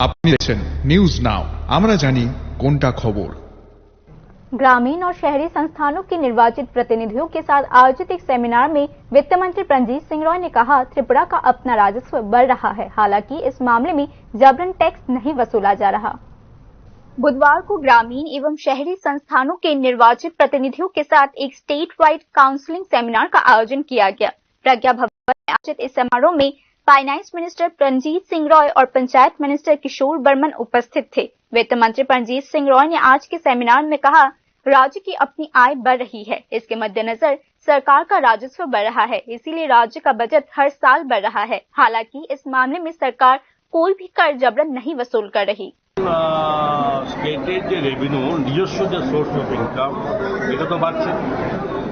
আপনি দেখছেন news now, আমরা জানি কোনটা খবর। ग्रामीण और शहरी संस्थानों के निर्वाचित प्रतिनिधियों के साथ आयोजित एक सेमिनार में वित्त मंत्री प्रणजीत सिंह रॉय ने कहा, त्रिपुरा का अपना राजस्व बढ़ रहा है, हालांकि इस मामले में जबरन टैक्स नहीं वसूला जा रहा। बुधवार को ग्रामीण एवं शहरी संस्थानों के निर्वाचित प्रतिनिधियों के साथ एक स्टेट वाइड काउंसलिंग सेमिनार का आयोजन किया गया। प्रज्ञा भवन में आयोजित इस समारोह में फाइनेंस मिनिस्टर प्रणजीत सिंह रॉय और पंचायत मिनिस्टर किशोर बर्मन उपस्थित थे। वित्त मंत्री प्रणजीत सिंह रॉय ने आज के सेमिनार में कहा, राज्य की अपनी आय बढ़ रही है, इसके मद्देनजर सरकार का राजस्व बढ़ रहा है, इसीलिए राज्य का बजट हर साल बढ़ रहा है। हालांकि इस मामले में सरकार कोई भी कर जबरन नहीं वसूल कर रही। স্টেটের যে রেভিনিউ নিজস্ব যে সোর্স অফ ইনকাম এটা তো বাড়ছে,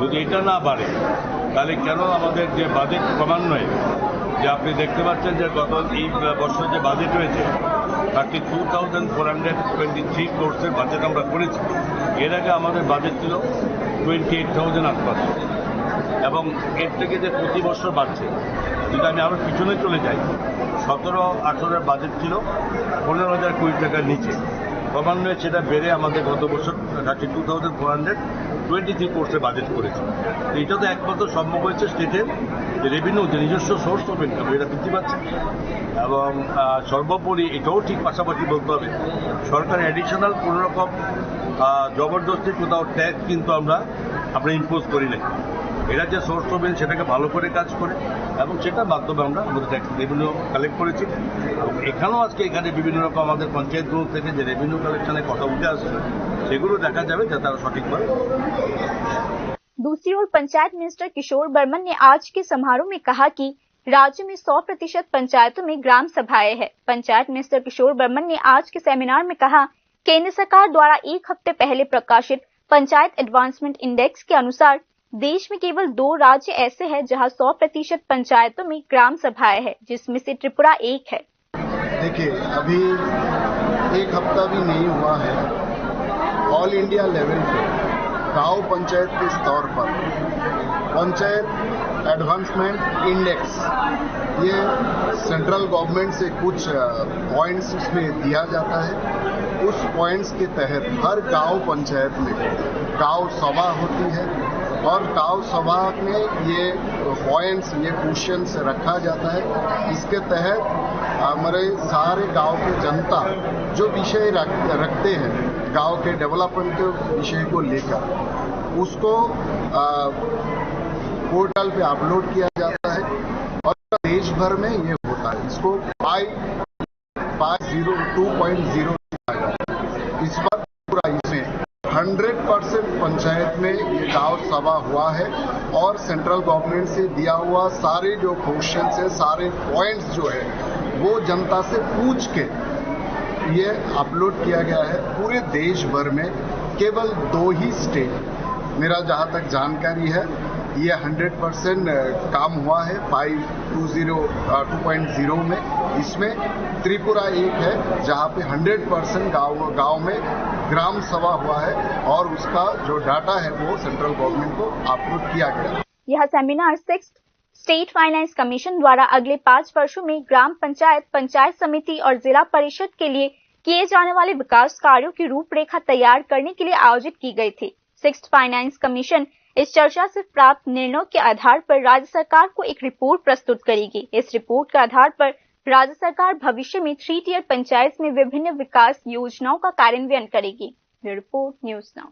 যদি এটা না বাড়ে তাহলে কেন আমাদের যে বাজেট ক্রমান্বয়ে যে আপনি দেখতে পাচ্ছেন যে গত এই বছর যে বাজেট হয়েছে 32,423 ক্রোড়সের বাজেট আমরা করেছি। এর আগে আমাদের বাজেট ছিল 28,000 আশপাশ, এবং এর থেকে যে প্রতি বছর বাড়ছে, যদি আমি আরও পিছনে চলে যাই 17-18 বাজেট ছিল 15,000 কোটি টাকার নিচে, ক্রমান্বয়ে সেটা বেড়ে আমাদের গত বছর 32,423 ক্রোড়সের বাজেট করেছে। এটা তো একমাত্র সম্ভব হয়েছে স্টেটের রেভিনিউ যে নিজস্ব সোর্স অফ ইনকাম এটা বৃদ্ধি পাচ্ছে, এবং সর্বোপরি এটাও ঠিক পাশাপাশি বলতে হবে সরকার অ্যাডিশনাল কোনো রকম জবরদস্তি কোথাও ট্যাক্স কিন্তু আমরা ইম্পোজ করি নাই। এরা যে সোর্স অফ ইনকাম সেটাকে ভালো করে কাজ করে, এবং সেটার মাধ্যমে আমরা আমাদের ট্যাক্স রেভিনিউ কালেক্ট করেছি। এবং এখানেও আজকে এখানে বিভিন্ন রকম আমাদের পঞ্চায়েতগুলো থেকে যে রেভিনিউ কালেকশনের কথা উঠে আসছে সেগুলো দেখা যাবে যাতে আরো সঠিকভাবে। दूसरी ओर पंचायत मिनिस्टर किशोर बर्मन ने आज के समारोह में कहा कि राज्य में 100% पंचायतों में ग्राम सभाएं हैं। पंचायत मिनिस्टर किशोर बर्मन ने आज के सेमिनार में कहा, केंद्र सरकार द्वारा एक हफ्ते पहले प्रकाशित पंचायत एडवांसमेंट इंडेक्स के अनुसार देश में केवल 2 राज्य ऐसे हैं जहां 100% पंचायतों में ग्राम सभाएं हैं, जिसमें से त्रिपुरा एक है। देखिए, अभी एक हफ्ता भी नहीं हुआ है, ऑल इंडिया लेवल पे गांव पंचायत के स्तर पर पंचायत एडवांसमेंट इंडेक्स ये सेंट्रल गवर्नमेंट से कुछ पॉइंट्स उसमें दिया जाता है। उस पॉइंट्स के तहत हर गांव पंचायत में गांव सभा होती है, और गांव सभा में ये पॉइंट्स ये क्वेश्चंस रखा जाता है। इसके तहत हमारे सारे गांव के जनता जो विषय रखते हैं गांव के डेवलपमेंट के विषय को लेकर उसको पोर्टल पे अपलोड किया जाता है, और देश भर में ये होता है। इसको 2.0 इस बार पूरा इसमें 100% पंचायत में ये गांव सभा हुआ है, और सेंट्रल गवर्नमेंट से दिया हुआ सारे जो क्वेश्चंस है सारे पॉइंट्स जो है वो जनता से पूछ के ये अपलोड किया गया है। पूरे देश भर में केवल 2 ही स्टेट मेरा जहां तक जानकारी है ये 100% काम हुआ है 2.0 में। इसमें त्रिपुरा एक है जहां पे 100% गांव में ग्राम सभा हुआ है, और उसका जो डाटा है वो सेंट्रल गवर्नमेंट को अपलोड किया गया। यह seminar 6th state finance commission द्वारा अगले 5 वर्षों में ग्राम पंचायत, पंचायत समिति और जिला परिषद के लिए किए जाने वाले विकास कार्यों की रूपरेखा तैयार करने के लिए आयोजित की गई थी। 6th फाइनेंस कमीशन इस चर्चा से प्राप्त निर्णयों के आधार पर राज्य सरकार को एक रिपोर्ट प्रस्तुत करेगी। इस रिपोर्ट के आधार पर राज्य सरकार भविष्य में 3 टियर पंचायत में विभिन्न विकास योजनाओं का कार्यान्वयन करेगी। Report news now.